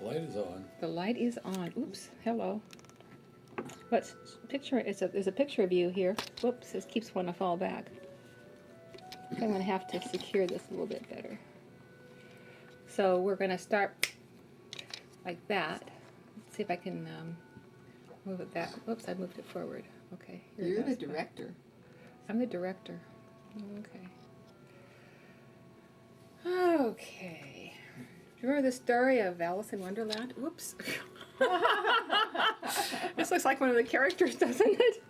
Light is on. The light is on. Oops. Hello. Let's picture. There's a picture of you here. Whoops. This keeps wanting to fall back. I'm going to have to secure this a little bit better. So we're going to start like that. Let's see if I can move it back. Whoops, I moved it forward. Okay. You're the director. I'm the director. Okay. Okay. Do you remember the story of Alice in Wonderland? Whoops. This looks like one of the characters, doesn't it?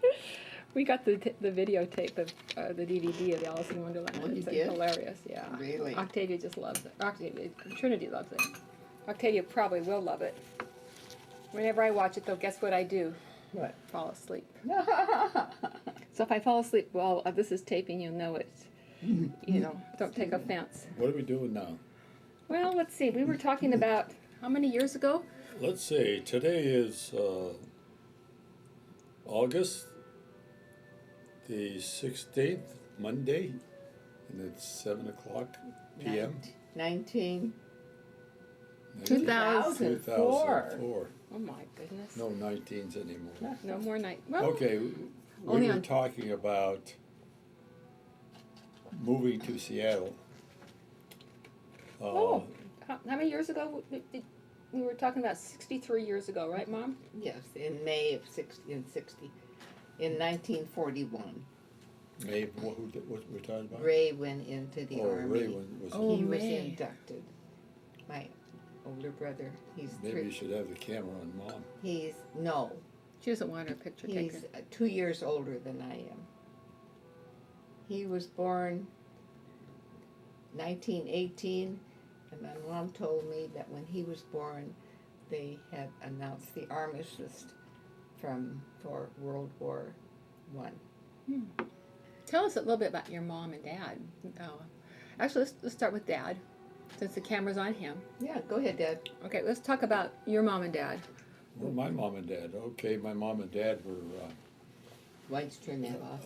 We got the videotape of the DVD of Alice in Wonderland. Oh, you It's did? Hilarious, yeah. Really? Octavia just loves it. Trinity loves it. Octavia probably will love it. Whenever I watch it, though, guess what I do? What? Fall asleep. So if I fall asleep while this is taping, you'll know it. Don't take offense. What are we doing now? Well, let's see. We were talking about how many years ago? Let's see. Today is August the 16th, Monday, and it's 7 o'clock p.m. 19. 2004. 2004. Oh my goodness. No 19s anymore. No more night. Well, Okay, we Only were on- talking about moving to Seattle. How many years ago? We were talking about 63 years ago, right, Mom? Yes, in May of 60. In 1941, Maybe what we're talking about? Ray went into the Army. Ray was. Oh, He was Ray. inducted. My older brother. He's Maybe you 3. should have the camera on Mom. No. She doesn't want her picture He's taken. 2 years older than I am. He was born 1918, and my mom told me that when he was born, they had announced the armistice for World War I. Tell us a little bit about your mom and dad. Actually, let's start with Dad, since the camera's on him. Yeah, go ahead, Dad. Okay, let's talk about your mom and dad. Well, my mom and dad. Okay, my mom and dad were White's turn that off.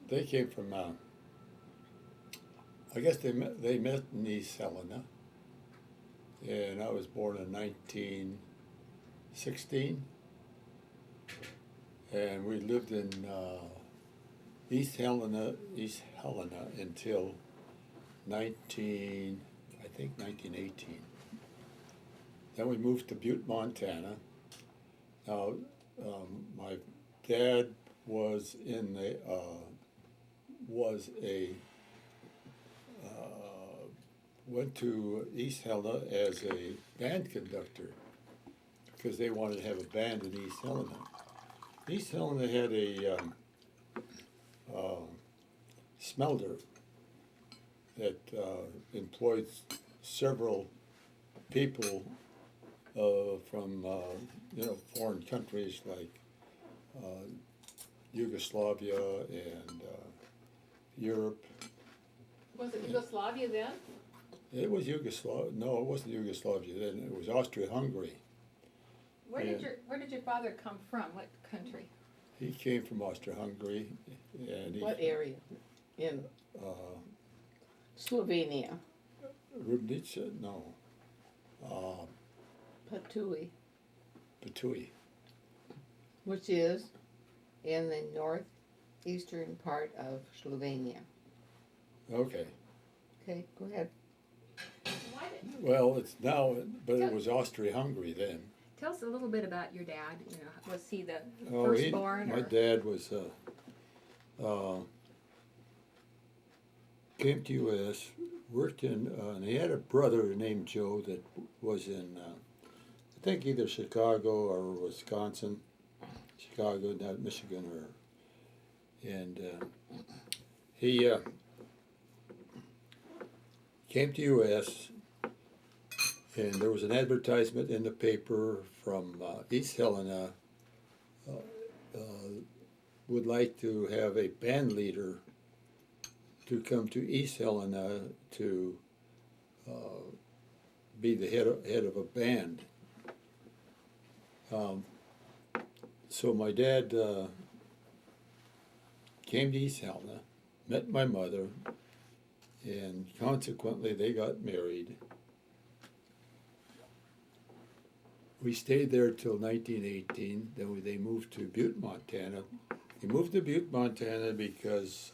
they came from. I guess they met in East Helena, and I was born in 1916, and we lived in East Helena until 1918. Then we moved to Butte, Montana. Now, my dad was went to East Helena as a band conductor because they wanted to have a band in East Helena. East Helena had a smelter that employed several people from foreign countries like Yugoslavia and Europe. Was it Yugoslavia then? It was Yugoslavia. No, it wasn't Yugoslavia then. It was Austria-Hungary. Where did your father come from? What country? He came from Austria-Hungary, and What area? In Slovenia. Rubnica? No, Patui, Batui. which is in the northeastern part of Slovenia. Okay. Okay, go ahead. Well, it's now, but it was Austria-Hungary then. Tell us a little bit about your dad. Was he the Oh, firstborn? my or? dad was came to U.S., worked in, and he had a brother named Joe that was in, I think either Chicago or Wisconsin, Chicago, not Michigan, and he came to U.S., and there was an advertisement in the paper from East Helena, would like to have a band leader to come to East Helena to be the head of a band. So my dad came to East Helena, met my mother, and consequently they got married. We stayed there till 1918. Then they moved to Butte, Montana. They moved to Butte, Montana because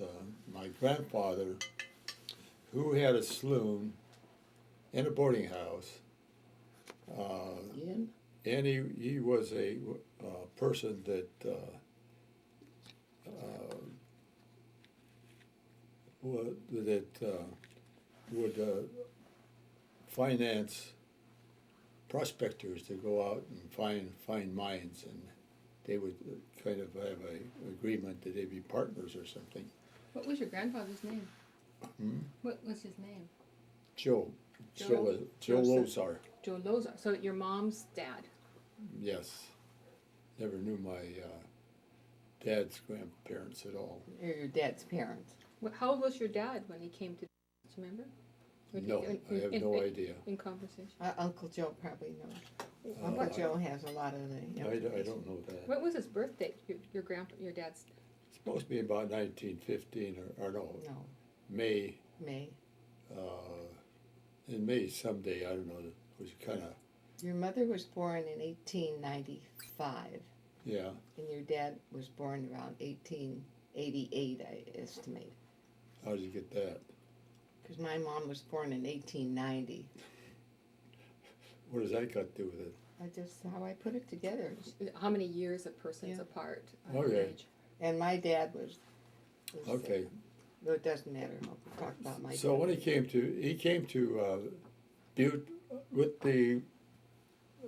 my grandfather, who had a saloon and a boarding house, Ian? and he was a person that would finance prospectors to go out and find mines, and they would kind of have a agreement that they'd be partners or something. What was your grandfather's name? Hmm? What was his name? Joe Joe Lozar. Joe Lozar. So your mom's dad. Yes. Never knew my dad's grandparents at all. Or your dad's parents? How old was your dad when he came to? Do you remember? No, I have no idea. In conversation. Uncle Joe probably knows. Uh, Uncle I- Joe has a lot of the I information. don't know that. What was his birthday? Your dad's. It's supposed to be about 1915 or no, No, May. May. In May someday, I don't know. It was kind of, Your mother was born in 1895, yeah. and your dad was born around 1888, I estimate. How did you get that? Because my mom was born in 1890. What does that got to do with it? I just, how I put it together. How many years a person's Yeah. apart? Okay. Age? And my dad was Okay. no, it doesn't matter. I'll talk about my So dad. when he came to Butte with the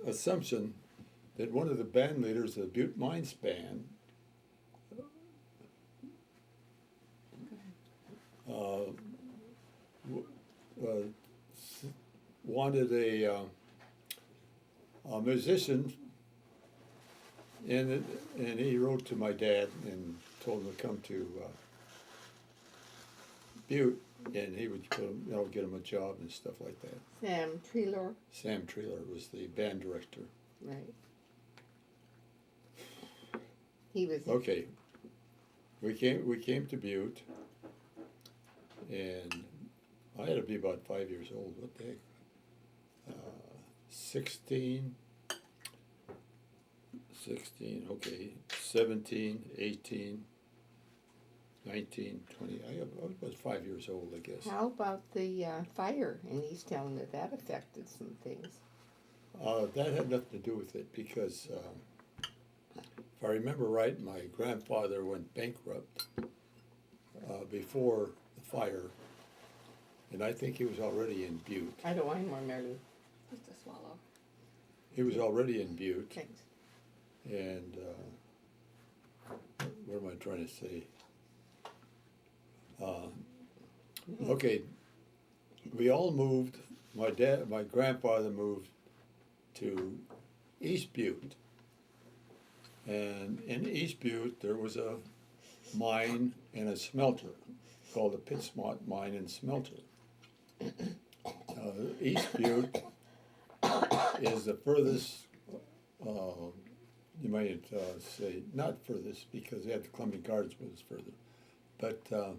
assumption that one of the band leaders of the Butte Mines Band wanted a musician, and he wrote to my dad and told him to come to Butte, and he would get him a job and stuff like that. Sam Treelor, Sam Treelor was the band director. right. He was, Okay, we came to Butte, and I had to be about 5 years old. What the heck? 16, okay, 17, 18, 19, 20. I was 5 years old, I guess. how about the fire in East Town, that affected some things? That had nothing to do with it because, if I remember right, my grandfather went bankrupt before the fire, and I think he was already in Butte. I don't want any more, Mary Lou. Just a swallow. He was already in Butte, Thanks. and what am I trying to say? Okay, we all moved. My grandfather moved to East Butte, and in East Butte there was a mine and a smelter called the Pittsmont Mine and Smelter. East Butte is the furthest, you might say, not furthest, because they had the Columbia Gardens was further, but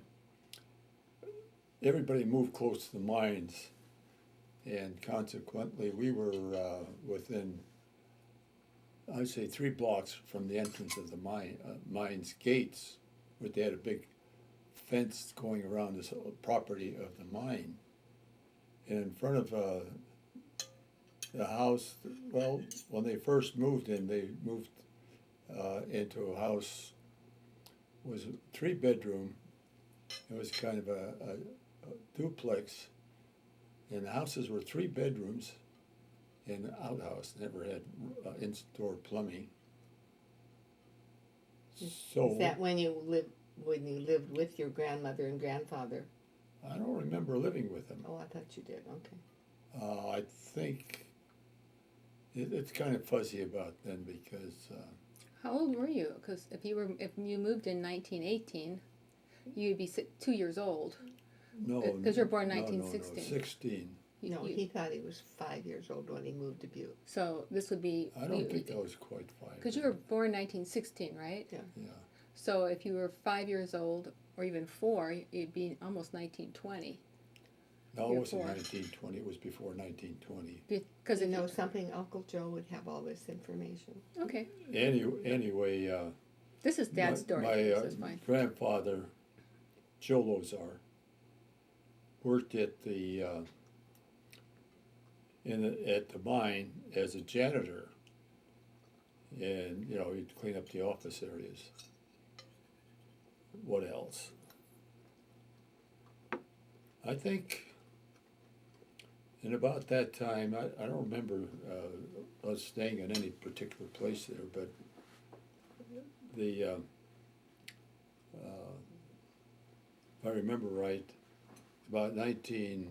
everybody moved close to the mines, and consequently we were within, I'd say, 3 blocks from the entrance of the mine's gates, where they had a big fence going around this property of the mine. And in front of the house, well, when they first moved in, they moved into a house, was a 3-bedroom. It was kind of a duplex, and the houses were 3 bedrooms and an outhouse, never had in-store plumbing. So Is that when you lived with your grandmother and grandfather? I don't remember living with them. Oh, I thought you did, okay. I think it's kind of fuzzy about then because How old were you? Because if you moved in 1918, you'd be 2 years old. no, 'Cause you're born no, 1916. 16. No, he thought he was 5 years old when he moved to Butte. So this would be. I don't think I was quite 5. Because you were born 1916, right? Yeah. Yeah. So if you were 5 years old, or even 4, it'd be almost 1920. No, Year it wasn't 4. 1920, it was before 1920. Because You know something, Uncle Joe would have all this information. Okay, Anyway, this is Dad's story. my This is fine. grandfather, Joe Lozar, worked at the at the mine as a janitor, and you know he'd clean up the office areas. What else? I think in about that time, I don't remember us staying in any particular place there, but the if I remember right, about it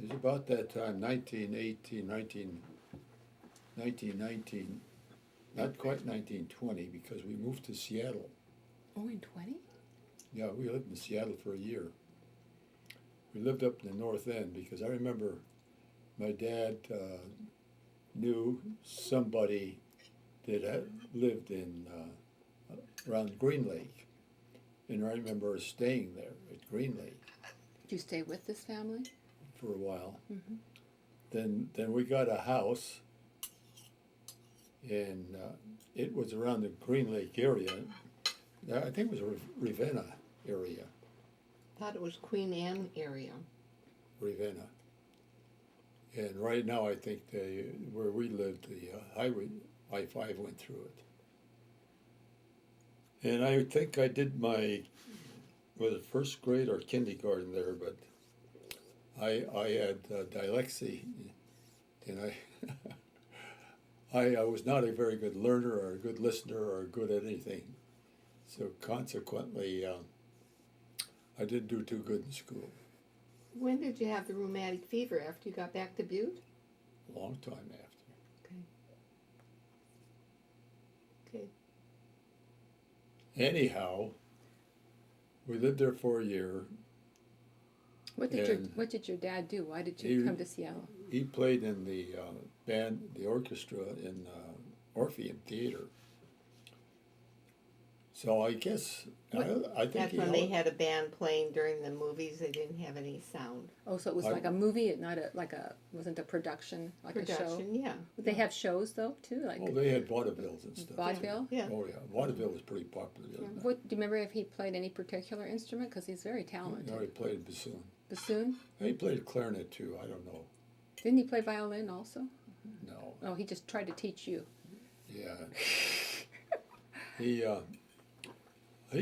was about that time, 1919, not quite 1920, because we moved to Seattle. Oh, in 20? Yeah, we lived in Seattle for a year. We lived up in the north end because I remember my dad knew somebody that had lived in around Green Lake, and I remember us staying there at Green Lake Did you stay with this family? for a while. Mm-hmm. Then we got a house, and it was around the Green Lake area. I think it was a Ravenna area. Thought it was Queen Anne area. Ravenna. And right now, I think where we lived, the highway, I-5 went through it. And I think I did my, was it first grade or kindergarten there, but I had dyslexia, and I was not a very good learner or a good listener or good at anything. So consequently, I didn't do too good in school. When did you have the rheumatic fever? After you got back to Butte? A long time after. Okay. Anyhow, we lived there for a year. What did your dad do? Why did you come to Seattle? He played in the band, the orchestra in Orpheum Theater. So I guess, I think That's when they had a band playing during the movies. They didn't have any sound. Oh, so it was like a movie, not wasn't a production, like a show? Production, yeah. Would they have shows though, too? Like they had vaudevilles and stuff. vaudeville? Yeah. Oh, yeah. Vaudeville was pretty popular. Yeah. What, do you remember if he played any particular instrument? Because he's very talented. No, he played bassoon. Bassoon? He played clarinet too, I don't know. Didn't he play violin also? No. Oh, he just tried to teach you. Yeah. He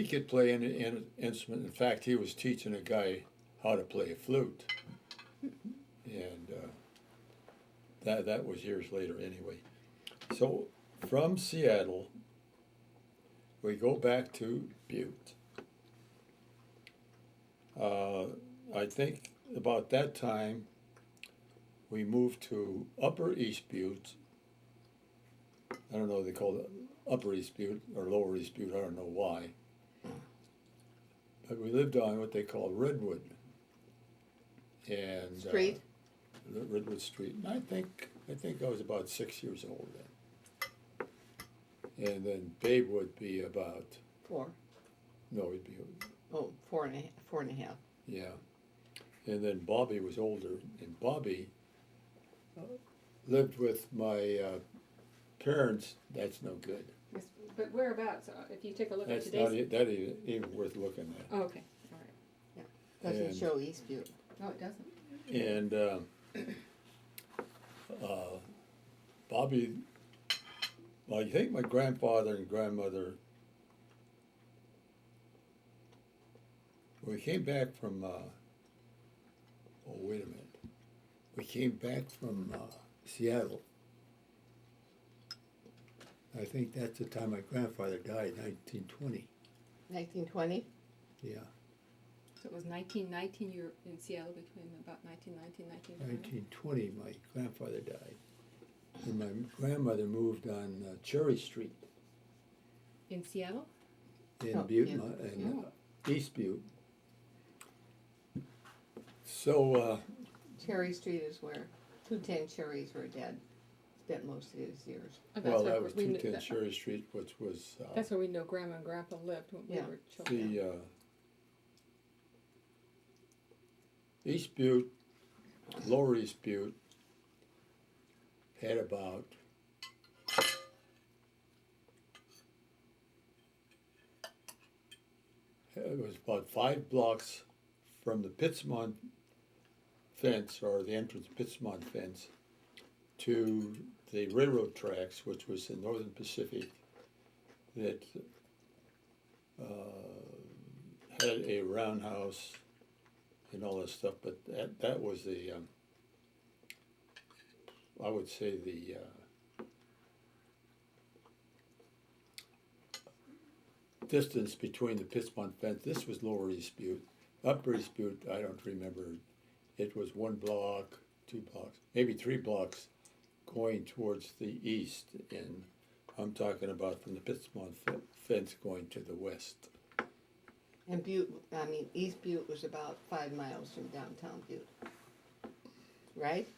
could play any instrument. In fact, he was teaching a guy how to play a flute. And that was years later anyway. So from Seattle, we go back to Butte. I think about that time, we moved to Upper East Butte. I don't know, they call it Upper East Butte or Lower East Butte, I don't know why. But we lived on what they call Redwood. And Street? Redwood Street. And I think I was about 6 years old then. And then Babe would be about, 4. no, he'd be, Oh, 4.5. yeah. And then Bobby was older, and Bobby lived with my parents. That's no good. Yes, but whereabouts? If you take a look That's at not today's... that even worth looking at. Oh, okay, all right. Doesn't And- show East Butte. Oh, it doesn't? And Bobby, well, I think my grandfather and grandmother, we came back from, oh, wait a minute. We came back from Seattle. I think that's the time my grandfather died, 1920. 1920? Yeah, So it was 1919, you were in Seattle between about 1919 and 1920, 1920? my grandfather died. And my grandmother moved on Cherry Street In Seattle? in Oh, Butte, yeah. in East Butte. So, Cherry Street is where 210 Cherries were dead. Spent most of his years. Oh, well, where that was we knew- 210 Cherry Street, which was That's where we know Grandma and Grandpa lived when Yeah. we were children. East Butte, Lower East Butte had about it was about 5 blocks from the Pittsmont fence, or the entrance Pittsmont fence, to the railroad tracks, which was the Northern Pacific, that had a roundhouse and all that stuff. But that was the, I would say the distance between the Pittsmont fence. This was Lower East Butte. Upper East Butte, I don't remember. It was 1 block, 2 blocks, maybe 3 blocks going towards the east. And I'm talking about from the Pittsmont fence going to the west. And East Butte was about 5 miles from downtown Butte, right?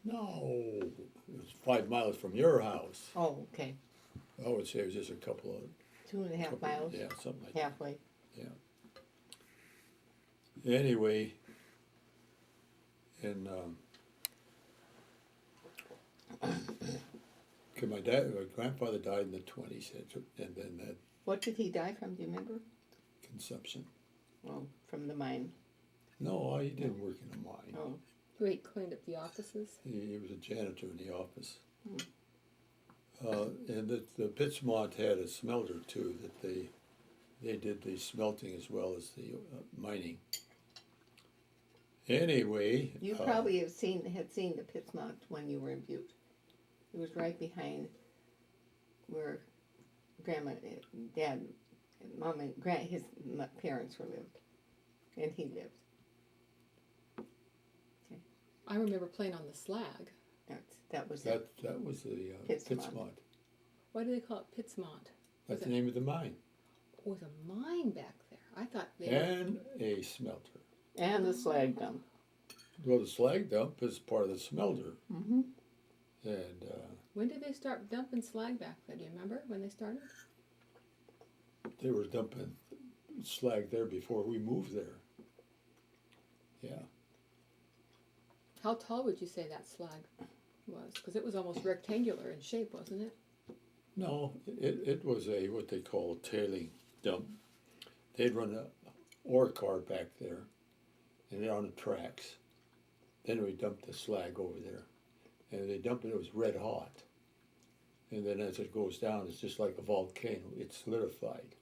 No, it was 5 miles from your house. Oh, okay. I would say it was just a couple of 2.5 miles, yeah, something like that. halfway. Anyway, and cause my grandfather died in the 20s, and then that What did he die from, do you remember? consumption. Well, from the mine. No, he didn't work in a mine. Oh, Wait, cleaned up the offices? He was a janitor in the office. And the Pittsmont had a smelter too, that they did the smelting as well as the mining. Anyway. you probably had seen the Pittsmont when you were in Butte. It was right behind where Grandma, Dad, Mom, and his parents were lived, and he lived. I remember playing on the slag. That was it. That was the Pittsmont. Pittsmont. Why do they call it Pittsmont? That's the name of the mine. It was a mine back there. I thought they And a smelter. And the slag dump. Well, the slag dump is part of the smelter. Mm-hmm. And When did they start dumping slag back there? Do you remember when they started? they were dumping slag there before we moved there. Yeah. How tall would you say that slag was? Because it was almost rectangular in shape, wasn't it? No, it was what they call a tailing dump. They'd run a ore car back there, and they're on the tracks. Then we dumped the slag over there, and they dumped it. It was red hot, and then as it goes down, it's just like a volcano. It's solidified,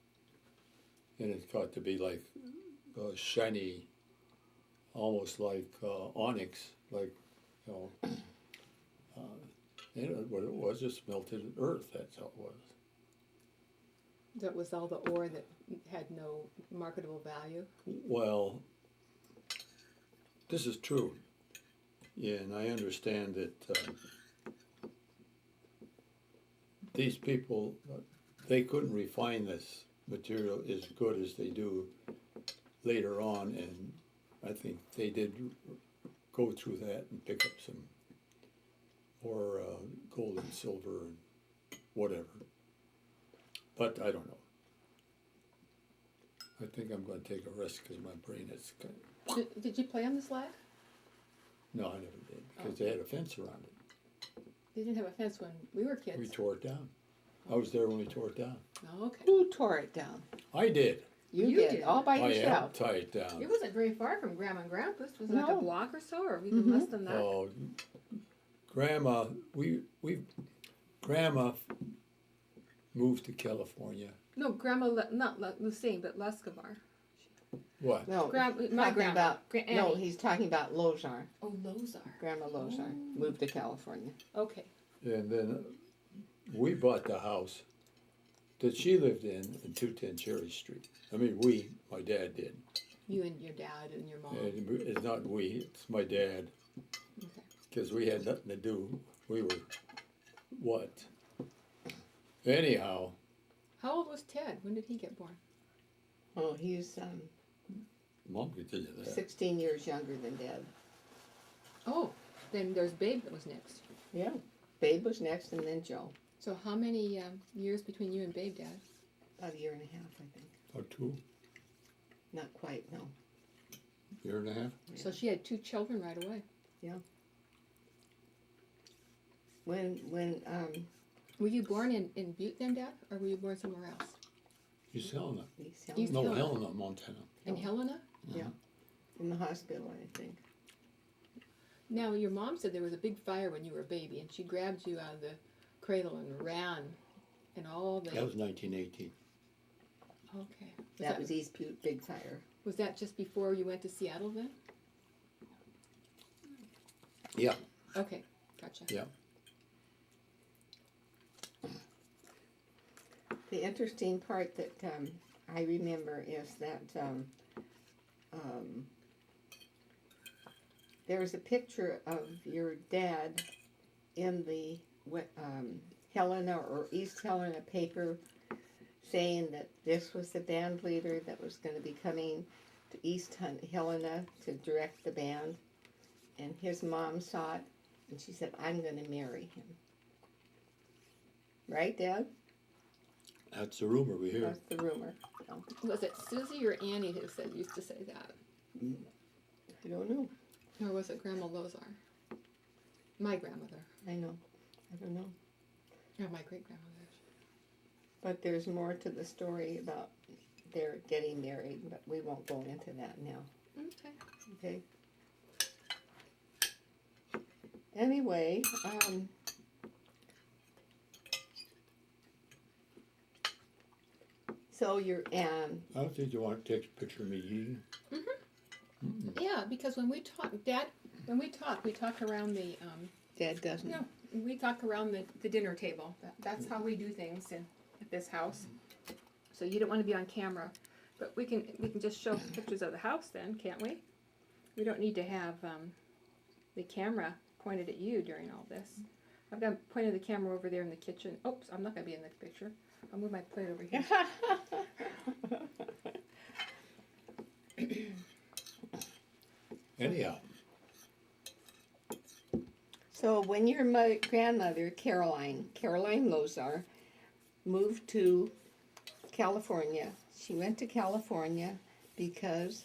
and it's got to be like shiny, almost like onyx, like you know. What it was, just melted earth. That's how it was. That was all the ore that had no marketable value. Well, this is true, yeah, and I understand that these people, they couldn't refine this material as good as they do later on, and I think they did go through that and pick up some more gold and silver and whatever. But I don't know. I think I'm going to take a rest because my brain is kind of... Did you play on the slag? No, I never did, because they had a fence around it. They didn't have a fence when we were kids. We tore it down. I was there when we tore it down. Oh, okay. Who tore it down? I did. You did. did, all by I yourself. helped tie it down. It wasn't very far from Grandma and Grandpa's. Was it like No. a block or so, or even less than that? Oh, Grandma, Grandma moved to California. No, Grandma, not Lucine, but Lescavar. What? No, My talking grandma. about, no, Annie. he's talking about Lozar. Oh, Lozar. Grandma Lozar moved to California. Okay. And then we bought the house that she lived in 210 Cherry Street. I mean, my dad did. You and your dad and your mom. And it's not we, it's my dad. Okay. Because we had nothing to do. We were, what? Anyhow, How old was Ted? When did he get born? Oh, he's Mom could tell you that. 16 years younger than Dad. Oh, then there's Babe that was next. Yeah. Babe was next, and then Joe. So how many years between you and Babe, Dad? About a year and a half, I think. Or two. Not quite, no. Year and a half. So she had 2 children right away. When Were you born in Butte then, Dad? Or were you born somewhere else? East Helena. East No, Helena. Helena, Montana. In Helena? Yeah. In the hospital, I think. Now, your mom said there was a big fire when you were a baby, and she grabbed you out of the cradle and ran, and all the... That was 1918. Okay. That was East Butte Big Fire. Was that just before you went to Seattle then? Yeah. Okay, gotcha. Yeah. The interesting part that I remember is that there was a picture of your dad in the Helena or East Helena paper saying that this was the band leader that was going to be coming to East Helena to direct the band. And his mom saw it, and she said, I'm going to marry him. Right, Dad? That's the rumor we hear. That's the rumor. So, Was it Susie or Annie who said used to say that? I don't know. Or was it Grandma Lozar? My grandmother. I know. I don't know. Or my great-grandmother. But there's more to the story about their getting married, but we won't go into that now. Okay. Okay? Anyway, so you're, I don't think you want to take a picture of me eating. Yeah, because when we talk, Dad, we talk around the, Dad doesn't. no, we talk around the dinner table. That's how we do things at this house. So you don't want to be on camera, but we can just show pictures of the house then, can't we? We don't need to have the camera pointed at you during all this. I've got pointed the camera over there in the kitchen. Oops, I'm not going to be in the picture. I'll move my plate over here. Anyhow, So when your grandmother, Caroline Lozar, moved to California, she went to California because,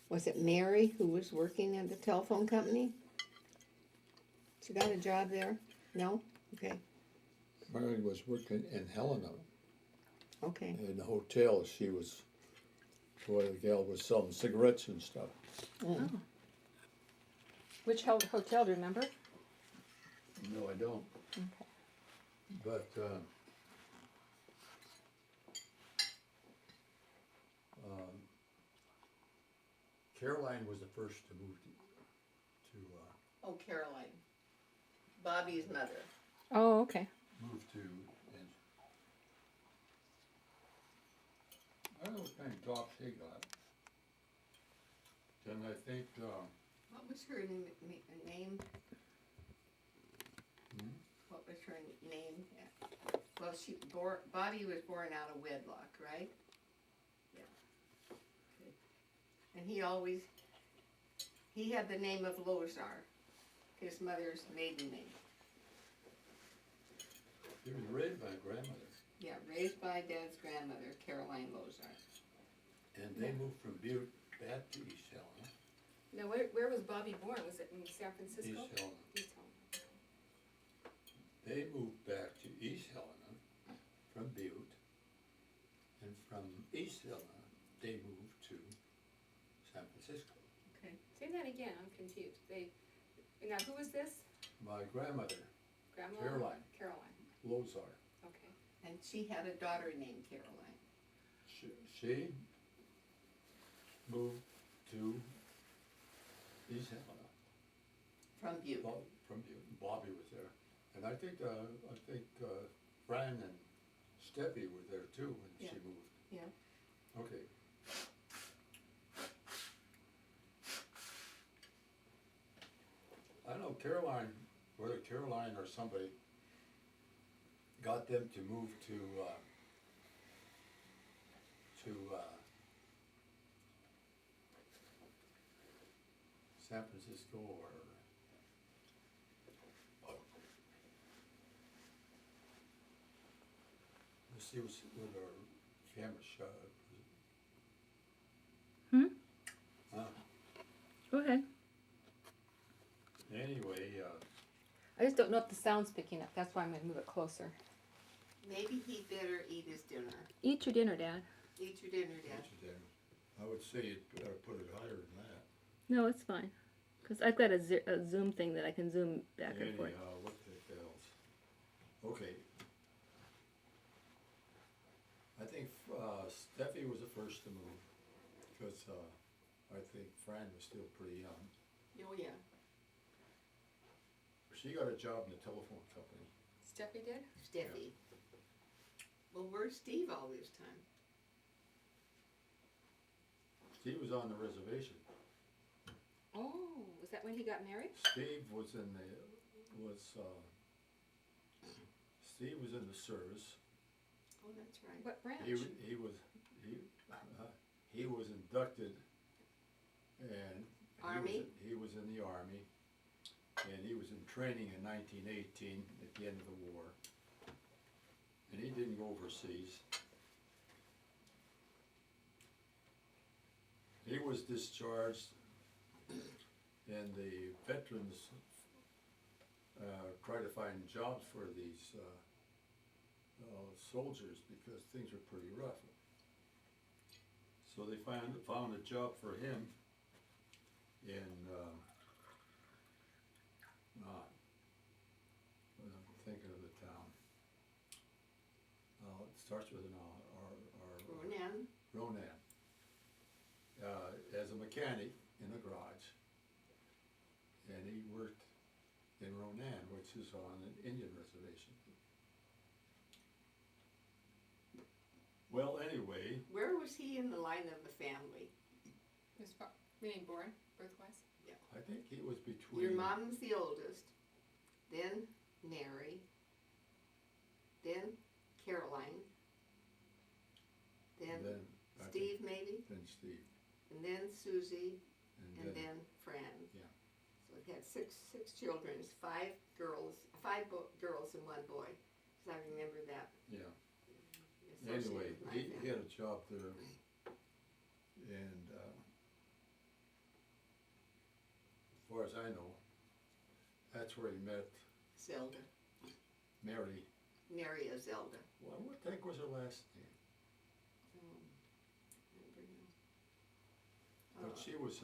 was it Mary who was working at the telephone company? She got a job there? No? Okay. Mary was working in Helena Okay. in the hotel. She was, boy, the gal was selling cigarettes and stuff. Mm. Oh. Which hotel, do you remember? No, I don't. Okay. But Caroline was the first to move to Oh, Caroline. Bobby's mother. Oh, okay. move to. And I don't know what kind of job she got. Then I think What was her name? Hmm? What was her name? Well, Bobby was born out of wedlock, right? Yeah. Okay. And he had the name of Lozar, his mother's maiden name. he was raised by a grandmother, Yeah, raised by Dad's grandmother, Caroline Lozar. and they moved from Butte back to East Helena. Now, where was Bobby born? Was it in San Francisco? East Helena. East Helena. They moved back to East Helena from Butte, and from East Helena, they moved to San Francisco. Okay. Say that again. I'm confused. Now, who was this? My grandmother, Grandma? Caroline Caroline. Lozar, Okay. And she had a daughter named Caroline. she moved to East Helena From Butte. from Butte. Bobby was there, and I think Fran and Steffi were there too when Yeah. she moved. Yeah. Okay. I know Caroline, whether Caroline or somebody got them to move to San Francisco or let's see what our camera shot. Hmm? Go ahead. Anyway, I just don't know if the sound's picking up. That's why I'm gonna move it closer. Maybe he'd better eat his dinner. Eat your dinner, Dad. Eat your dinner, Dad. what's your dinner? I would say you'd better put it higher than that. No, it's fine. Because I've got a Zoom thing that I can zoom back and forth. Anyhow, what the hell's? Okay. I think Steffi was the first to move because I think Fran was still pretty young. Oh, yeah. She got a job in the telephone company. Steffi did? Steffi. Well, where's Steve all this time? Steve was on the reservation. Oh, was that when he got married? Steve was in the Steve was in the service. Oh, that's right. What branch? He was inducted, and Army? he was in the Army, and he was in training in 1918 at the end of the war, and he didn't go overseas. He was discharged, and the veterans try to find jobs for these soldiers because things were pretty rough. So they found a job for him in I'm thinking of the town. It starts with an R. Ronan? Ronan. As a mechanic in a garage, and he worked in Ronan, which is on an Indian reservation. Well, anyway, Where was he in the line of the family? His meaning born, birthwise? I think he was between. Your mom's the oldest, then Mary, then Caroline, then I Steve think, maybe, Then Steve, and then Susie, and and then Fran. Yeah. So it had six children, five girls and one boy. Because I remember that. yeah. associated Anyway, with my he family. had a job there, and as far as I know, that's where he met Zelda, Mary. Mary of Zelda. Well, what the heck was her last name? But she was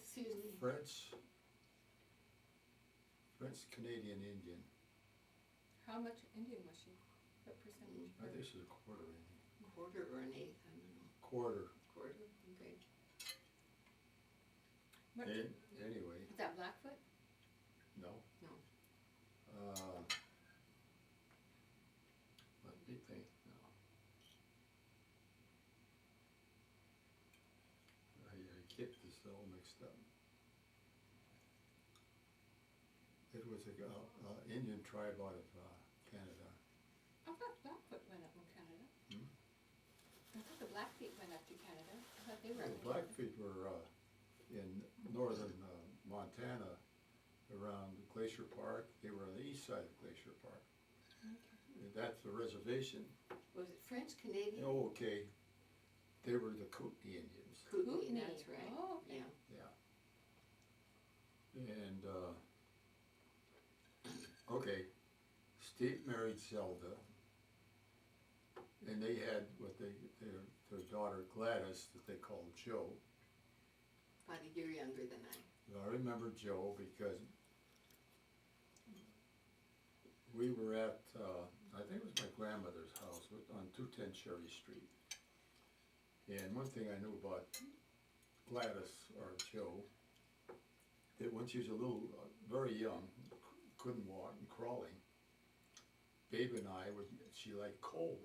Susie. French Canadian Indian. How much Indian was she? What percentage? I think she was a quarter Indian. Quarter or an eighth, I don't know. Quarter. Quarter, okay. What, Anyway, is that Blackfoot? no. No. Let me think now. I get this all mixed up. It was a Indian tribe out of Canada. I thought Blackfoot went up in Canada. I thought the Blackfeet went up to Canada. I thought they were The up in Blackfeet were in northern Montana around Glacier Park. They were on the east side of Glacier Park. Okay. That's the reservation. Was it French Canadian? Oh, okay. They were the Kootenai Indians. Kootenai, Kootenai. that's right. Oh, okay. Yeah. Yeah. And, okay, Steve married Zelda, and they had their daughter Gladys that they called Joe. About a year younger than I. I remember Joe because we were at, I think it was my grandmother's house on 210 Cherry Street. And one thing I knew about Gladys, or Joe, that when she was a little, very young, couldn't walk and crawling, Babe and I she liked coal.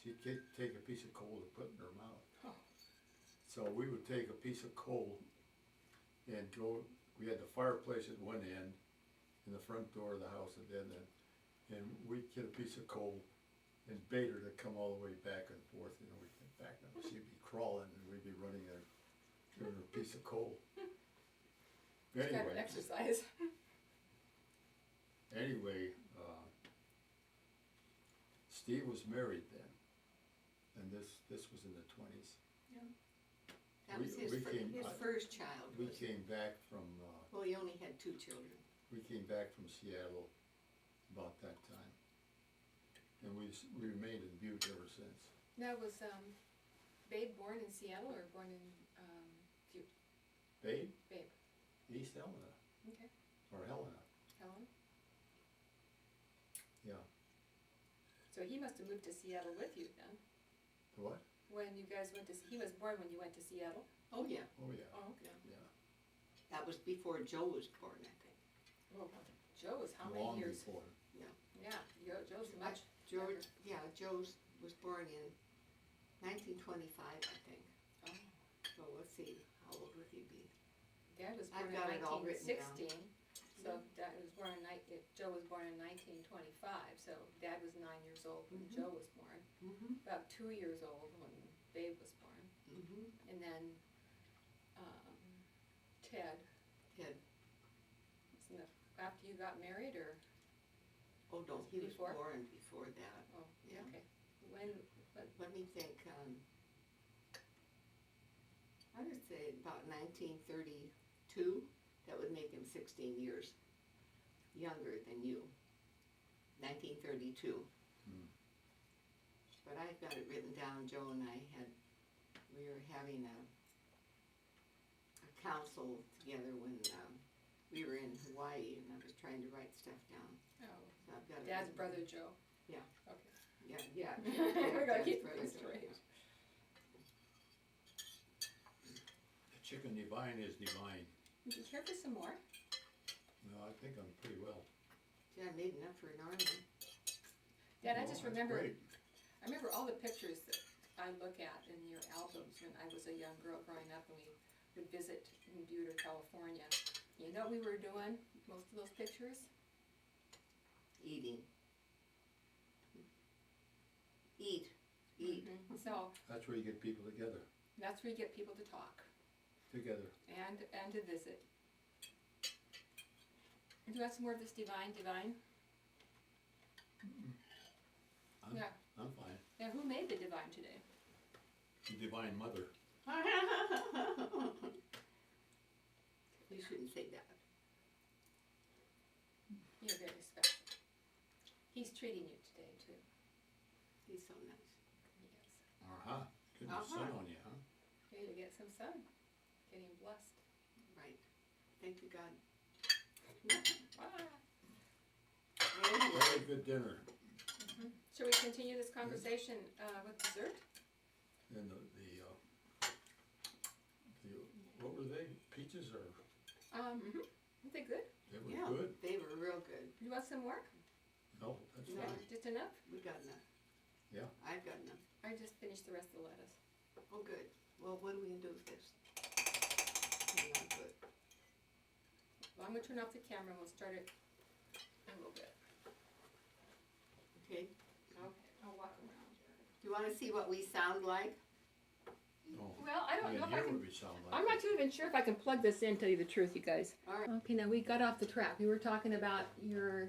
She'd take a piece of coal to put in her mouth. Oh. So we would take a piece of coal and go, we had the fireplace at one end and the front door of the house at the other end. And we'd get a piece of coal and bait her to come all the way back and forth, we'd get back and she'd be crawling and we'd be running there, giving her a piece of coal. It's kind of an Anyway, exercise. anyway, Steve was married then, and this was in the 20s. Yeah. That was his first child. We came back from, Well, he only had 2 children. we came back from Seattle about that time. And we remained in Butte ever since. Now, was Babe born in Seattle or born in Butte? Babe, Babe. East Helena, Okay. or Helena, Helen? yeah. So he must have moved to Seattle with you then. What? When you guys went to, he was born when you went to Seattle? Oh, yeah. Oh, yeah, Oh, okay. yeah. That was before Joe was born, I think. Well, Joe was how many Long years? before. Yeah, Joe's much. George, yeah, Joe was born in 1925, I think. Oh. So let's see, how old would he be? Dad was I've born in got it all written down. 1916, so Dad was born in Joe was born in 1925, so Dad was 9 years old when Mhm. Joe was born, Mm-hmm. about 2 years old when Babe was born, Mm-hmm. and then Ted, Ted, wasn't it after you got married, or, oh no, he was Before? born before that. oh, Yeah. okay, when, Let me think, I would say about 1932, that would make him 16 years younger than you. 1932. Hmm. But I've got it written down, Joe and I we were having a council together when we were in Hawaii, and I was trying to write stuff down. oh, So I've got it Dad's written- brother Joe. Yeah. Okay. Yeah. We gotta Dad's keep brother things Joe, straight. yeah. The chicken divine is divine. Would you care for some more? No, I think I'm pretty well. Yeah, I made enough for an army. Dad, I No, just that's remember, great. I remember all the pictures that I look at in your albums when I was a young girl growing up and we would visit in Butte or California. You know what we were doing, most of those pictures? Eating. Eat. Mhm. So, That's where you get people together, that's where you get people to talk together. and to visit. Do you want some more of this divine? I'm, Yeah. I'm fine. Now, who made the divine today? The divine mother. You shouldn't say that. You're very special. He's treating you today, too. He's so nice. Yes. Uh-huh. Good sun on you, huh? Here you get some sun. Getting blessed. Right. Thank you, God. Ah. Anyway, Very good dinner. Shall we continue this conversation with dessert? And what were they? Peaches or, Aren't they good? they were yeah, good? they were real good. You want some more? No, that's No. fine. Just enough? We got enough. Yeah. I've got enough. I just finished the rest of the lettuce. Oh, good. Well, what are we gonna do with this? Hang on to it. Well, I'm gonna turn off the camera and we'll start it in a little bit. Okay. Okay, I'll walk around. Do you wanna see what we sound like? No. Well, I don't You know can if I hear can. what we sound like. I'm not even sure if I can plug this in, tell you the truth, you guys. All right. Okay, now we got off the track. We were talking about your.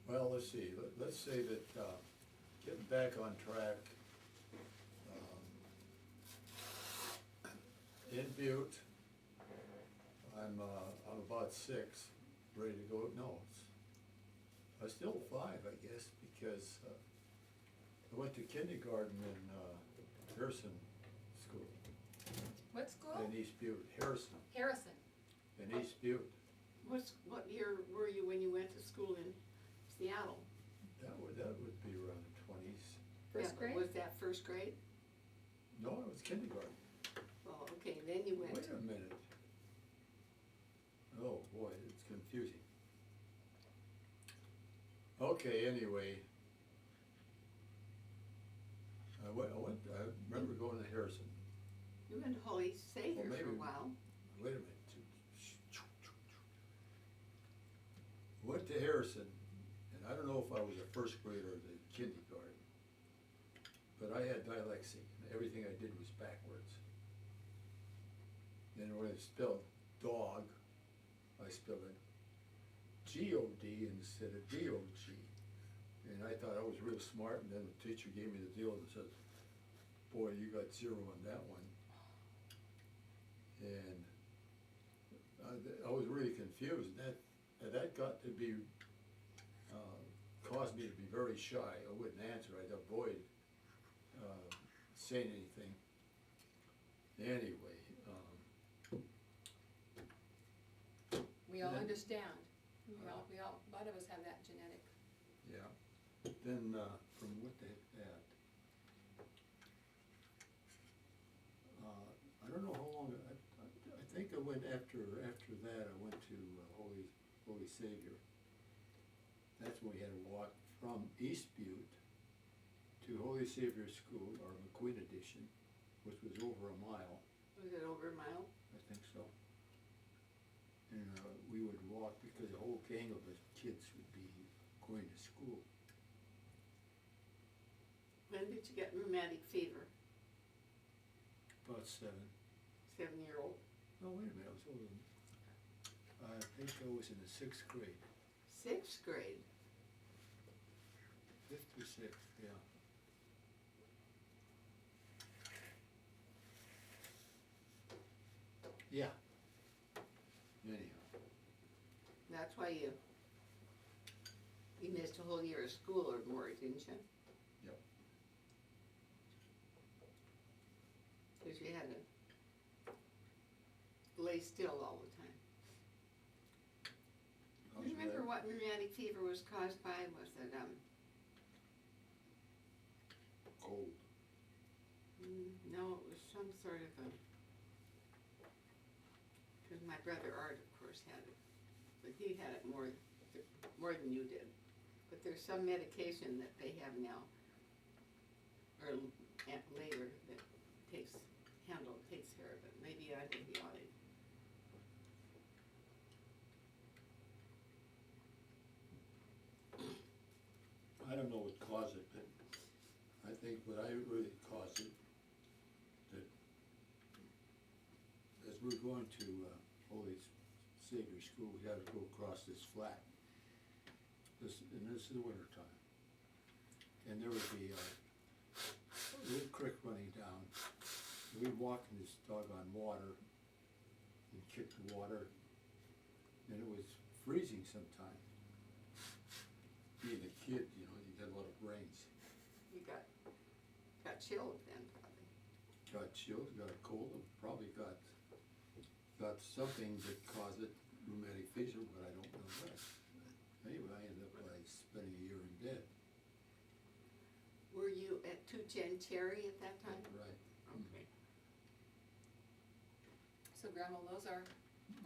Well, let's see, let's say that, getting back on track, in Butte, I'm about 6, ready to go, no, I'm still 5, I guess, because, I went to kindergarten in, Harrison School, What school? in East Butte, Harrison, Harrison. in East Butte. What year were you when you went to school in Seattle? That would be around the 20s. First Yeah, but grade? was that first grade? No, it was kindergarten. Well, okay, then you went. Wait a minute. Oh, boy, it's confusing. Okay, anyway. I remember going to Harrison. You went to Holy Savior Well, for a maybe- while. Wait a minute. Went to Harrison, and I don't know if I was a first grader or the kindergarten, but I had dyslexia, and everything I did was backwards. And when I spelled dog, I spelled it G-O-D instead of D-O-G. And I thought I was real smart, and then the teacher gave me the deal and says, boy, you got 0 on that one. And I was really confused. That got to be, caused me to be very shy. I wouldn't answer. I'd avoid saying anything. Anyway, We all Then- understand. A lot of us have that genetic. yeah. Then from what the heck that? I don't know how long. I think I went after that. I went to Holy Savior. That's when we had to walk from East Butte to Holy Savior School, our McQueen edition, which was over a mile. Was it over a mile? I think so. And we would walk because a whole gang of us kids would be going to school. When did you get rheumatic fever? About 7. 7-year-old? No, wait a minute, I was older than, I think I was in the 6th grade, 6th grade? 5th or 6th, yeah. Yeah. Anyhow, That's why you missed a whole year of school or more, didn't you? yep. Because you had to lay still all the time. I Do you was remember glad- what rheumatic fever was caused by? Was it, Cold. no, it was some sort of a, because my brother Art, of course, had it, but he had it more than you did. But there's some medication that they have now, or later, that takes care of it, maybe antibiotic. I don't know what caused it, but I think what I really caused it, that as we're going to Holy Savior School, we had to go across this flat. And this is the winter time. And there would be a little creek running down. We'd walk in this doggone water and kick the water, and it was freezing sometimes. Being a kid, you know, you got a lot of brains. You got chilled then, probably. Got chilled, got a cold, and probably got something that caused it, rheumatic fever, but I don't know what. Anyway, I ended up by spending a year in bed. Were you at 210 Cherry at that time? Right. Okay. So Grandma Lozar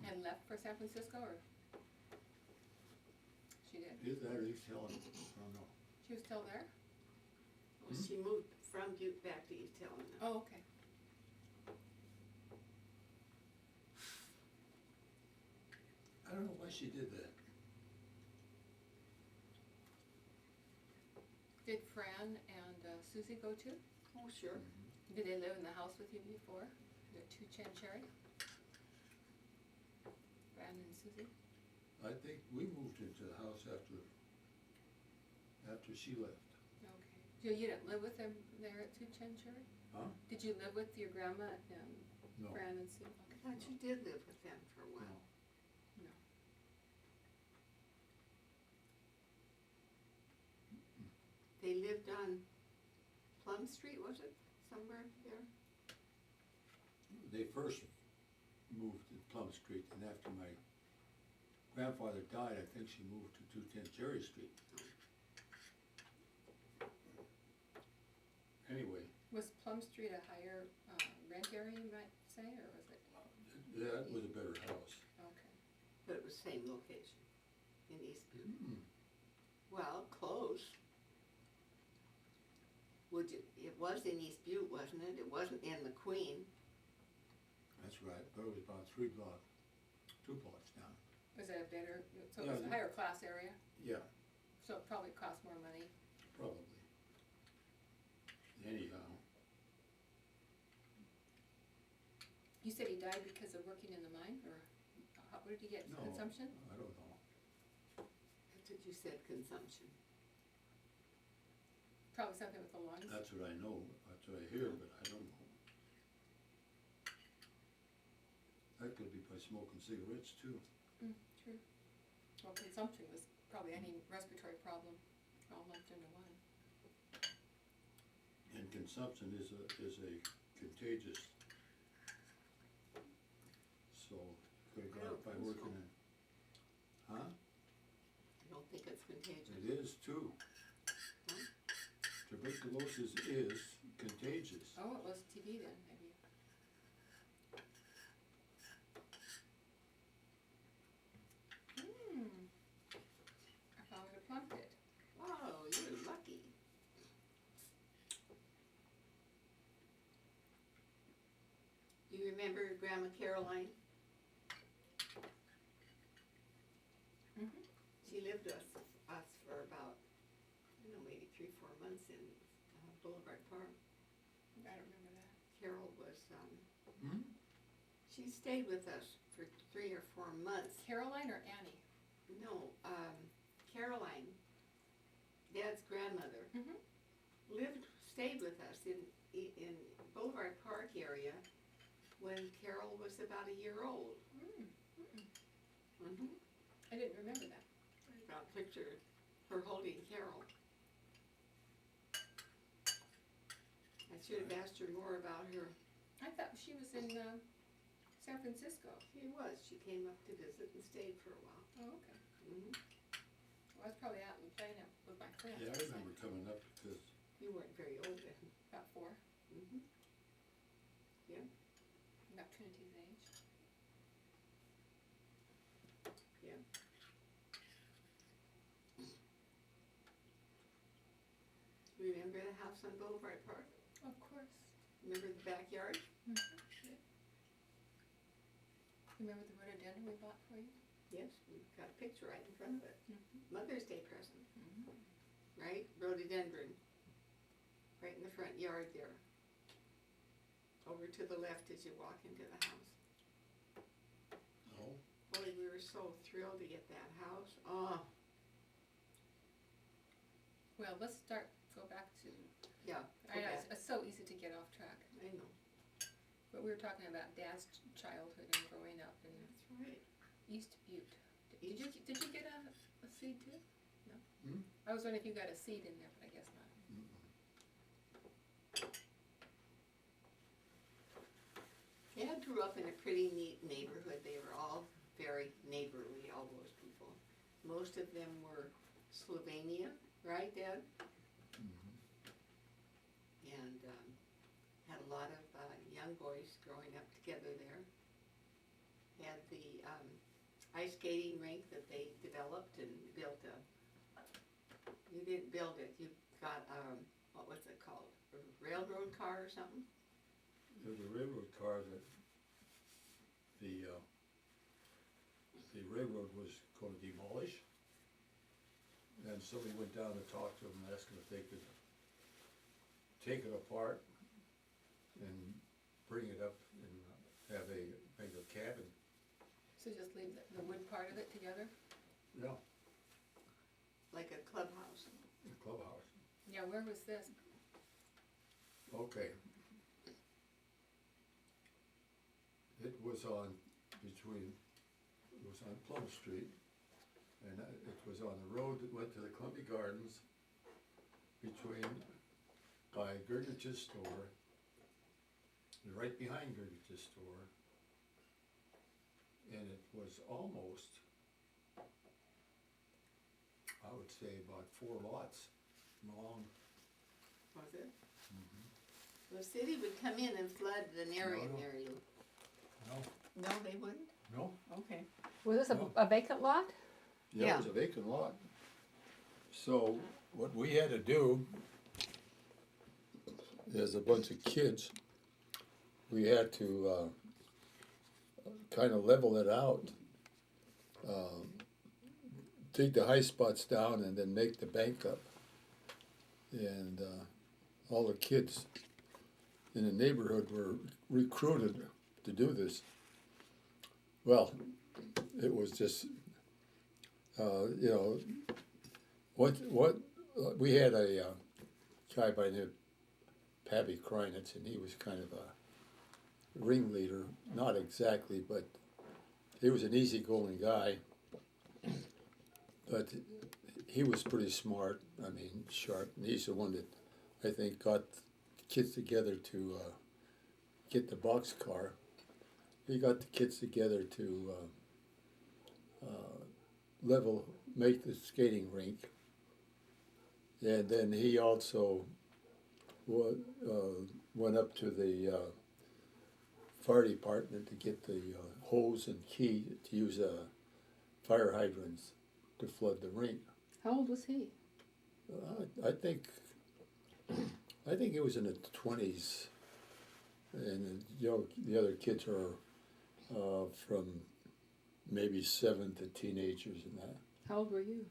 had left for San Francisco, or? She did. Is that East Helena? I don't know. She was still there? Well, she moved from Butte back to East Helena. Oh, okay. I don't know why she did that. Did Fran and Susie go too? Oh, sure. Did they live in the house with you before? The 210 Cherry? Fran and Susie? I think we moved into the house after she left. Okay. So you didn't live with them there at 210 Cherry? Huh? Did you live with your grandma and No. Fran and Sue? I thought you did live with them for a while. No. They lived on Plumb Street, was it? Somewhere there? They first moved to Plum Street, and after my grandfather died, I think she moved to 210 Cherry Street. Anyway, Was Plum Street a higher rent area, you might say, or was it? that was a better house. Okay. But it was same location in East Butte. Mm-mm. Well, close. It was in East Butte, wasn't it? It wasn't in McQueen. That's right, but it was about 2 blocks down. Was it a better, so it Yeah, was a higher class area, Yeah, so it probably cost more money? probably. Anyhow, You said he died because of working in the mine, or what did he get, no, consumption? I don't know. That's what you said, consumption. Probably something with the lungs? That's what I know, that's what I hear, but I don't know. by smoking cigarettes too. True. Well, consumption was probably any respiratory problem all lumped into one. And consumption is a contagious. So, could have got it by working in, huh? I don't think it's contagious. It is too. Tuberculosis is contagious. Oh, it was TB then, maybe. I found a plum pit. Oh, you're lucky. Do you remember Grandma Caroline? Mm-hmm. She lived with us for about, I don't know, maybe 3-4 months in Boulevard Park. I don't remember that. Carol was, Hmm? she stayed with us for 3 or 4 months. Caroline or Annie? No, Caroline, Dad's grandmother, Mm-hmm. stayed with us in Boulevard Park area when Carol was about a year old. Mm-hmm. I didn't remember that. I got a picture of her holding Carol. I should have asked her more about her. I thought she was in San Francisco. She was. She came up to visit and stayed for a while. Oh, okay. Mm-hmm. Well, I was probably out and playing it with my friends. Yeah, I remember coming up because You weren't very old then. About 4. Mm-hmm. About Trinity's age. Yeah. Remember the house on Boulevard Park? Of course. Remember the backyard? Mm-hmm. Yeah. Remember the rhododendron we bought for you? Yes, we've got a picture right in front of it. Mm-hmm. Mother's Day present, Mm-hmm. right? Rhododendron. Right in the front yard there. Over to the left as you walk into the house. oh, Boy, we were so thrilled to get that house. Oh, Well, let's go back to, yeah. I know, it's so easy to get off track. I know. But we were talking about Dad's childhood and growing up in That's right. East Butte. Did you get a seed too? No? Hmm? I was wondering if you got a seed in there, but I guess not. Dad grew up in a pretty neat neighborhood. They were all very neighborly, all those people. Most of them were Slovenia, right, Dad? Mhm. And had a lot of young boys growing up together there. Had the ice skating rink that they developed and built you didn't build it, you got, what was it called? A railroad car or something? There was a railroad car that the railroad was going to demolish. And somebody went down to talk to them and asked them if they could take it apart and bring it up and make a cabin. So just leave the wood part of it together? Yeah, Like a clubhouse. the clubhouse. Yeah, where was this? Okay. It was on Plumb Street, and it was on the road that went to the Columbia Gardens by Gerdich's store, and right behind Gerdich's store, and it was almost, I would say about 4 lots long. Was it? The city would come in and flood an area, No. MaryLou. No. No, they wouldn't? No? Okay. Was this No. a vacant lot? Yeah, it was a vacant lot. So what we had to do, as a bunch of kids, we had to kind of level it out, dig the high spots down and then make the bank up. And all the kids in the neighborhood were recruited to do this. Well, it was just, we had a guy by the name of Pappy Kreinitz, and he was kind of a ringleader, not exactly, but he was an easygoing guy, but he was pretty smart. I mean, sharp. And he's the one that I think got kids together to get the boxcar. He got the kids together to make the skating rink. And then he also went up to the fire department to get the hose and key to use fire hydrants to flood the rink. How old was he? I think he was in the 20s, and the other kids are from maybe 7 to teenagers and that. How old were you?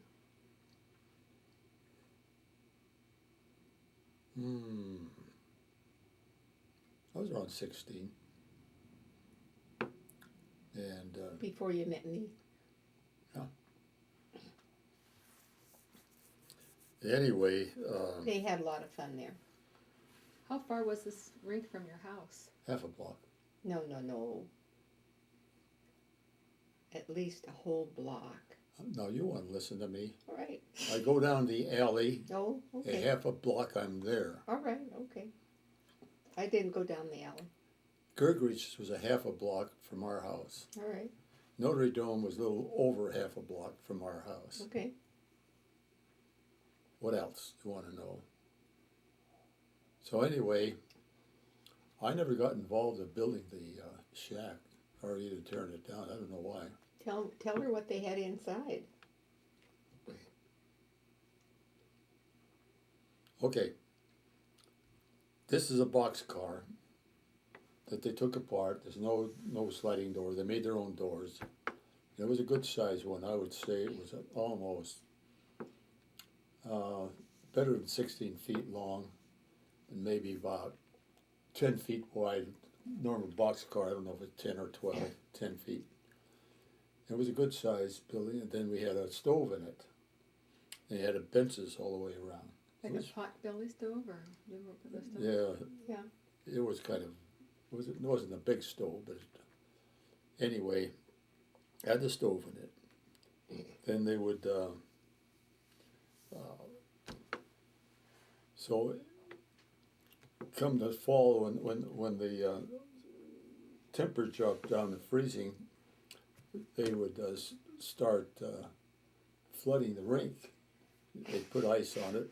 I was around 16. And Before you met me. anyway, They had a lot of fun there. How far was this rink from your house? half a block. No. At least a whole block. Now you want to listen to me. All right. I go down the alley, Oh, okay. a half a block I'm there. All right, okay. I didn't go down the alley. Gergrich's was a half a block from our house. All right, Notre Dame was a little over half a block from our house. okay. What else do you want to know? So anyway, I never got involved in building the shack or either tearing it down. I don't know why. Tell her what they had inside. Okay, this is a box car that they took apart. There's no sliding door. They made their own doors. It was a good size one. I would say it was almost better than 16 feet long and maybe about 10 feet wide. Normal box car, I don't know if it's 10 or 12, 10 feet. It was a good size building, and then we had a stove in it. They had benches all the way around. Like It was- a pot belly stove or you were put the stove? Yeah. Yeah. It was kind of, it wasn't a big stove, but anyway, had the stove in it. Then they would, so come the fall when the temperature dropped down to freezing, they would start flooding the rink. They'd put ice on it,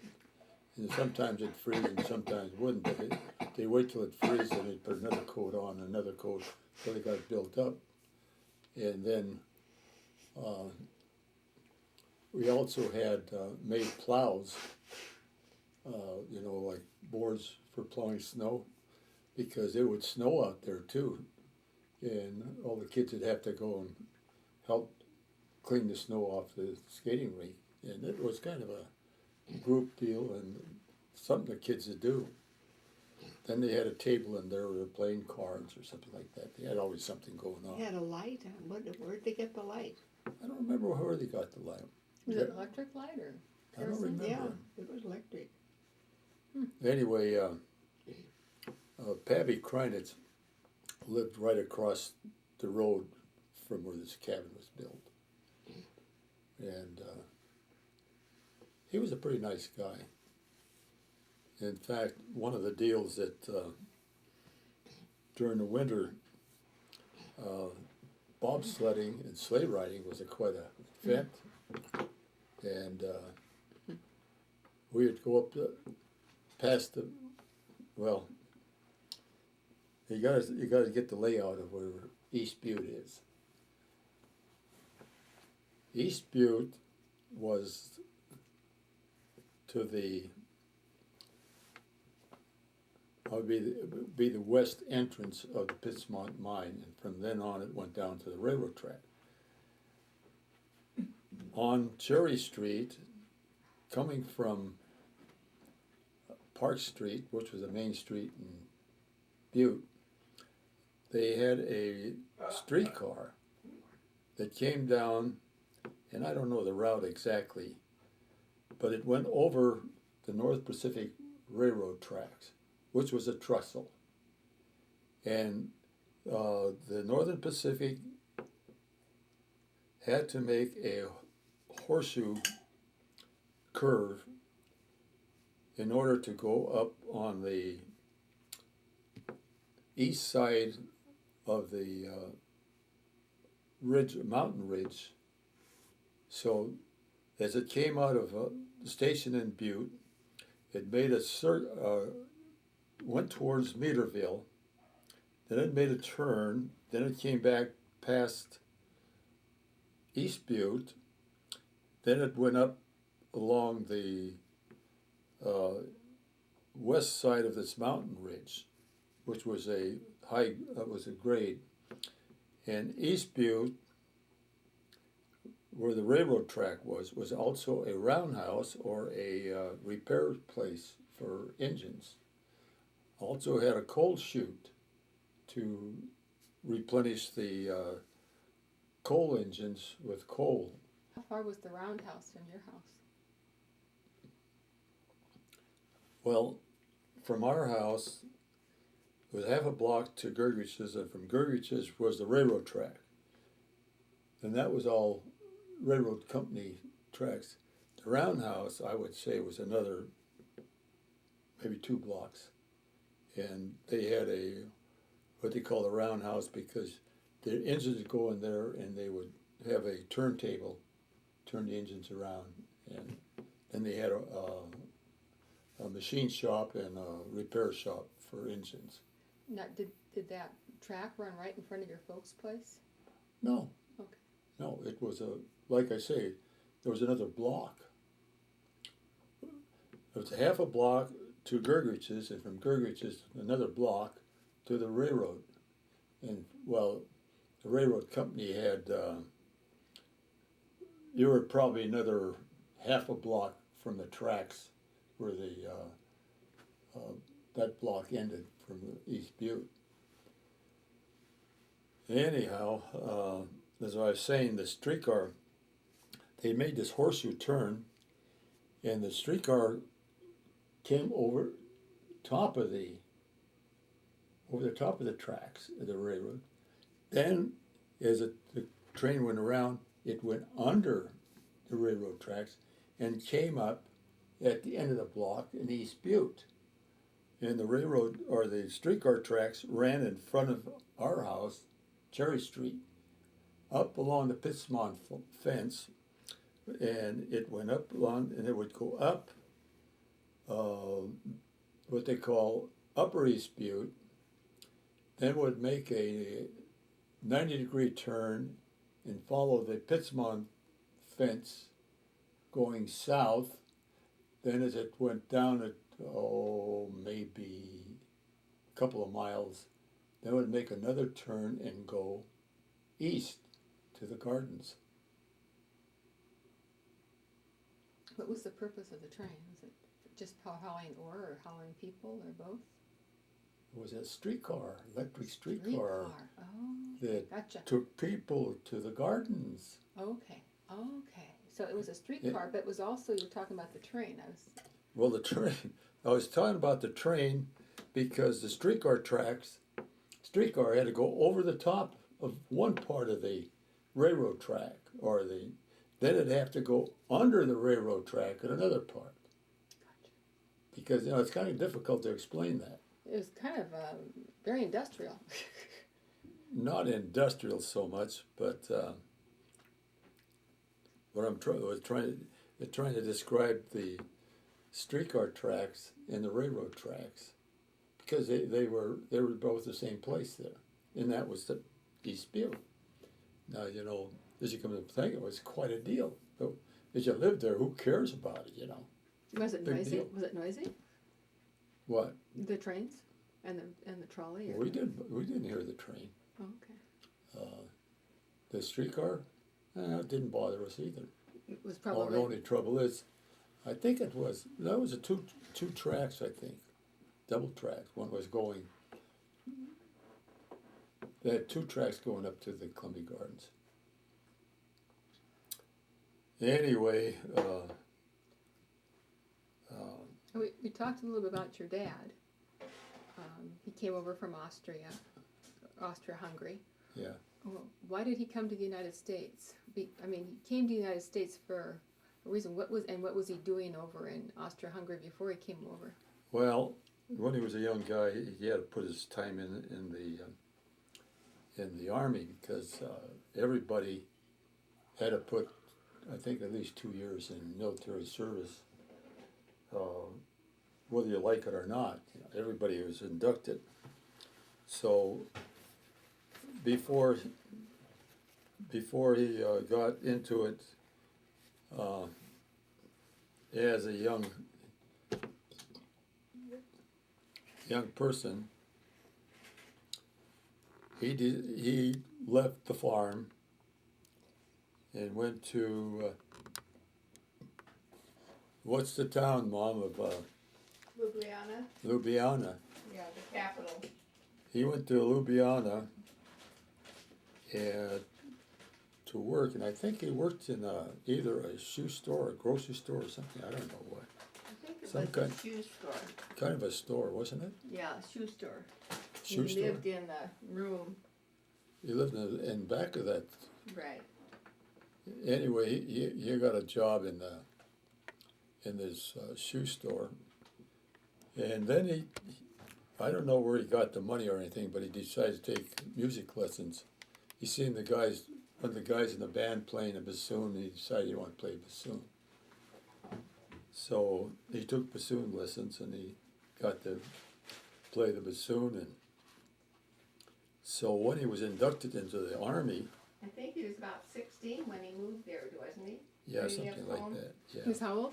and sometimes it'd freeze and sometimes it wouldn't, but they wait till it freezes and they'd put another coat on, another coat, till they got built up. And then we also had made plows, like boards for plowing snow, because it would snow out there too. And all the kids would have to go and help clean the snow off the skating rink. And it was kind of a group deal and something the kids would do. Then they had a table in there where they were playing cards or something like that. They had always something going on. They had a light. Where'd they get the light? I don't remember where they got the light. Was it electric light or I don't kerosene? remember. Yeah, it was electric. Anyway, Pabby Kreinitz lived right across the road from where this cabin was built. And he was a pretty nice guy. In fact, one of the deals that during the winter, bobsledding and sleigh riding was quite a event. And we would go up past the, well, you gotta get the layout of where East Butte is. East Butte was to the, would be the west entrance of the Pittsmont mine, and from then on it went down to the railroad track. On Cherry Street, coming from Park Street, which was a main street in Butte, they had a streetcar that came down, and I don't know the route exactly, but it went over the North Pacific Railroad tracks, which was a trestle. And the Northern Pacific had to make a horseshoe curve in order to go up on the east side of the mountain ridge. So as it came out of the station in Butte, it made went towards Meterville, then it made a turn, then it came back past East Butte, then it went up along the west side of this mountain ridge, which was a grade. And East Butte, where the railroad track was also a roundhouse or a repair place for engines. Also had a coal chute to replenish the coal engines with coal. How far was the roundhouse from your house? Well, from our house, it was half a block to Gergrich's, and from Gergrich's was the railroad track. And that was all railroad company tracks. The roundhouse, I would say, was another maybe 2 blocks. And they had what they call a roundhouse because the engines would go in there and they would have a turntable, turn the engines around. And then they had a machine shop and a repair shop for engines. Now, did that track run right in front of your folks' place? No. Okay. No, it was like I say, there was another block. It was half a block to Gergrich's, and from Gergrich's another block to the railroad. And well, the railroad company had, you were probably another half a block from the tracks where that block ended from East Butte. Anyhow, as I was saying, the streetcar, they made this horseshoe turn, and the streetcar came over the top of the tracks of the railroad. Then, as the train went around, it went under the railroad tracks and came up at the end of the block in East Butte. And the railroad, or the streetcar tracks, ran in front of our house, Cherry Street, up along the Pittsmont fence, and it went up along, and it would go up what they call Upper East Butte, then would make a 90-degree turn and follow the Pittsmont fence going south. Then as it went down at, maybe a couple of miles, then would make another turn and go east to the gardens. What was the purpose of the train? Was it just hauling ore or hauling people or both? It was a streetcar, electric streetcar Oh, that gotcha. took people to the gardens. Okay. So it was a streetcar, but it was also, you were talking about the train. Well, the train, I was talking about the train because the streetcar had to go over the top of one part of the railroad track, then it'd have to go under the railroad track at another part. Gotcha. Because, it's kind of difficult to explain that. It was kind of very industrial. Not industrial so much, but what I'm trying to describe the streetcar tracks and the railroad tracks, because they were both the same place there, and that was the East Butte. Now, as you come to think, it was quite a deal. But as you lived there, who cares about it, Was it Big noisy? deal. Was it noisy? What? The trains and the trolley? Or We didn't hear the train. Oh, okay. The streetcar, it didn't bother us either. It was The probably only trouble is, I think that was a two tracks, I think, double tracks. One was going. They had 2 tracks going up to the Columbia Gardens. Anyway, we talked a little bit about your dad. He came over from Austria-Hungary. Yeah. Well, why did he come to the United States? I mean, he came to the United States for a reason. What was he doing over in Austria-Hungary before he came over? Well, when he was a young guy, he had to put his time in the army because everybody had to put, I think, at least 2 years in military service, whether you like it or not. Everybody was inducted. So before he got into it as a young person, he left the farm and went to what's the town, Mom, of Ljubljana, Ljubljana. yeah, the capital. He went to Ljubljana and to work, and I think he worked in either a shoe store, a grocery store, or something. I don't know what. I think it Some was kind- a shoe store. Kind of a store, wasn't it? Yeah, shoe store. Shoe He store. lived in the room, He lived in back of that. right. Anyway, he got a job in this shoe store, and then I don't know where he got the money or anything, but he decided to take music lessons. He seen one of the guys in the band playing a bassoon, and he decided he wanted to play bassoon. So he took bassoon lessons, and he got to play the bassoon. And so when he was inducted into the army, I think he was about 16 when he moved there, wasn't he? yeah, When he something left like home? that, yeah. He was how old?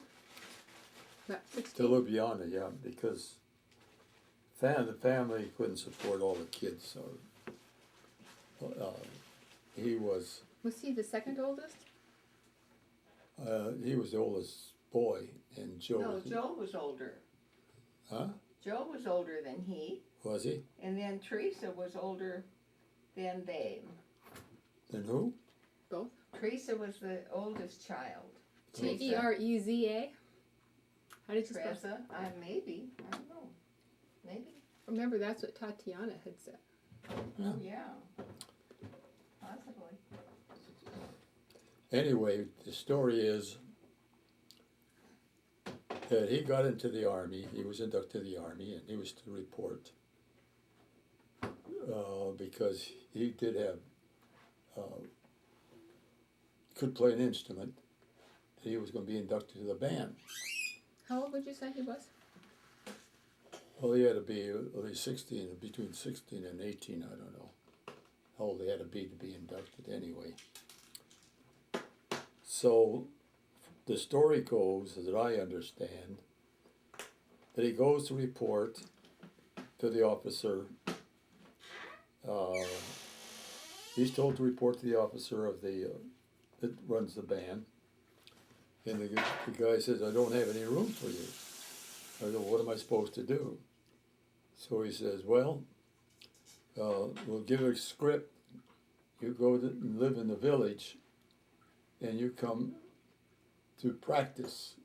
About To 16? Ljubljana, yeah, because the family couldn't support all the kids, so he was Was he the second oldest? the oldest boy, and Joe. No, Joe was older. Huh? Joe was older than he, Was he? and then Teresa was older than they. Then who? Both. Teresa was the oldest child. Tereza. How did you spell? Teresa, maybe, I don't know, maybe. Remember, that's what Tatiana had said. Oh, yeah, possibly. Anyway, the story is that he got into the army. He was inducted to the army, and he was to report because he did have could play an instrument. He was going to be inducted to the band. How old would you say he was? Well, he had to be at least 16, between 16 and 18, I don't know how old he had to be inducted anyway. So the story goes, as I understand, that he goes to report to the officer. He's told to report to the officer of that runs the band. And the guy says, I don't have any room for you. I go, what am I supposed to do? So he says, well, we'll give you a script. You go and live in the village, and you come to practice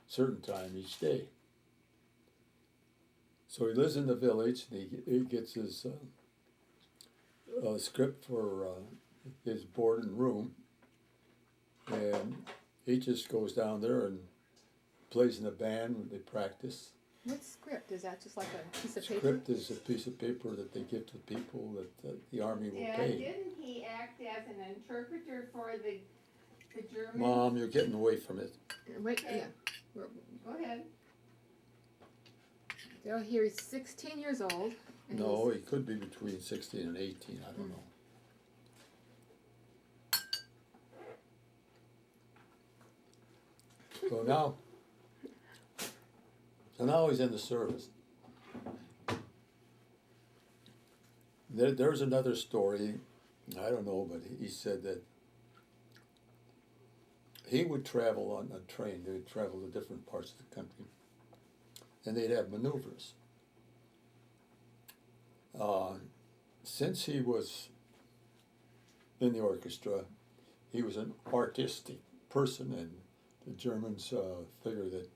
certain time each day. So he lives in the village, and he gets his script for his board and room, and he just goes down there and plays in the band when they practice. What script? Is that just like a piece of paper? Script is a piece of paper that they give to people that the army will Yeah, pay. didn't he act as an interpreter for the Germans? Mom, you're getting away from it. Wait, Okay. yeah. We're, Go ahead. oh, here he's 16 years old. And No, he could be between 16 and 18, I don't know. So now he's in the service. There's another story, I don't know, but he said that he would travel on a train. They would travel to different parts of the country, and they'd have maneuvers. Since he was in the orchestra, he was an artistic person, and the Germans figure that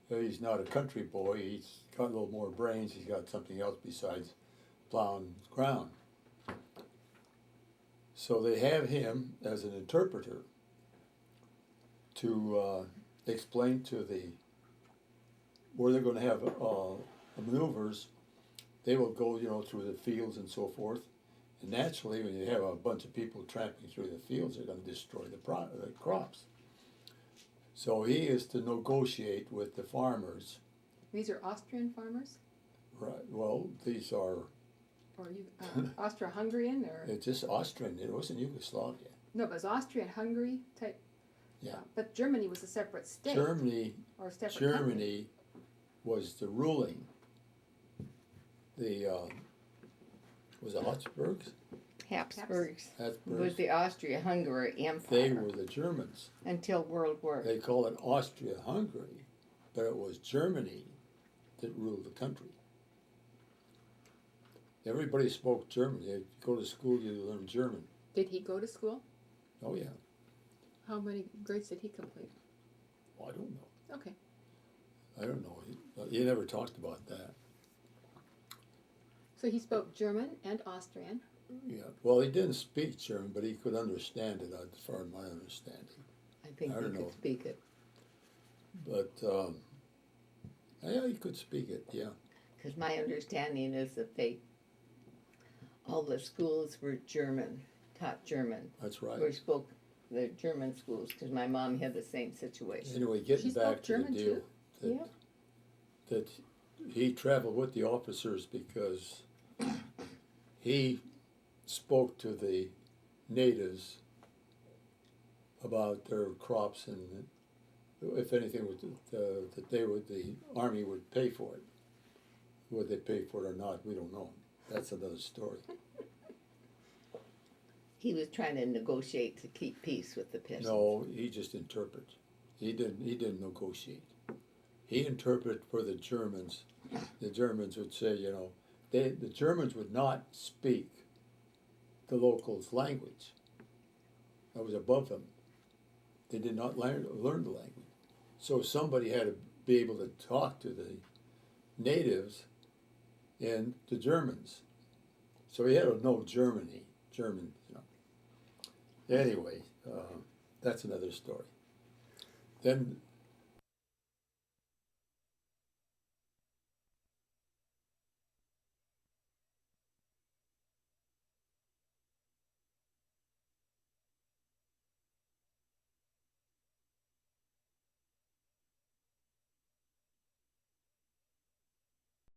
he's not a country boy. He's got a little more brains. He's got something else besides plowing ground. So they have him as an interpreter to explain to where they're going to have maneuvers. They will go, through the fields and so forth. And naturally, when you have a bunch of people tramping through the fields, they're going to destroy the crops. So he is to negotiate with the farmers. These are Austrian farmers? Right. Well, these are. Or Austro-Hungarian, or? It's just Austrian. It wasn't Yugoslavia. No, but it was Austrian-Hungary type? Yeah. But Germany was a separate state? Germany Or a separate country? Germany was the ruling. Was it Habsburgs? Habsburgs was Habsburgs. the Austria-Hungary Empire They were the Germans. until World War. They call it Austria-Hungary, but it was Germany that ruled the country. Everybody spoke German. You go to school, you learn German. Did he go to school? Oh yeah. How many grades did he complete? Well, I don't know. Okay. I don't know. He never talked about that. So he spoke German and Austrian. Yeah. Well, he didn't speak German, but he could understand it, as far as my understanding. I think I he don't could know. speak it. But yeah, he could speak it. Yeah. Because my understanding is that all the schools were German, taught German, That's right. or spoke the German schools, because my mom had the same situation. Anyway, She getting spoke back to the German deal too? that, Yeah. that he traveled with the officers because he spoke to the natives about their crops and if anything that the army would pay for it. Would they pay for it or not? We don't know. That's another story. He was trying to negotiate to keep peace with the peasants. No, he just interpreted. He didn't negotiate. He interpreted for the Germans. The Germans would say, the Germans would not speak the locals' language. That was above them. They did not learn the language. So somebody had to be able to talk to the natives and the Germans. So he had to know German. Anyway, that's another story. Then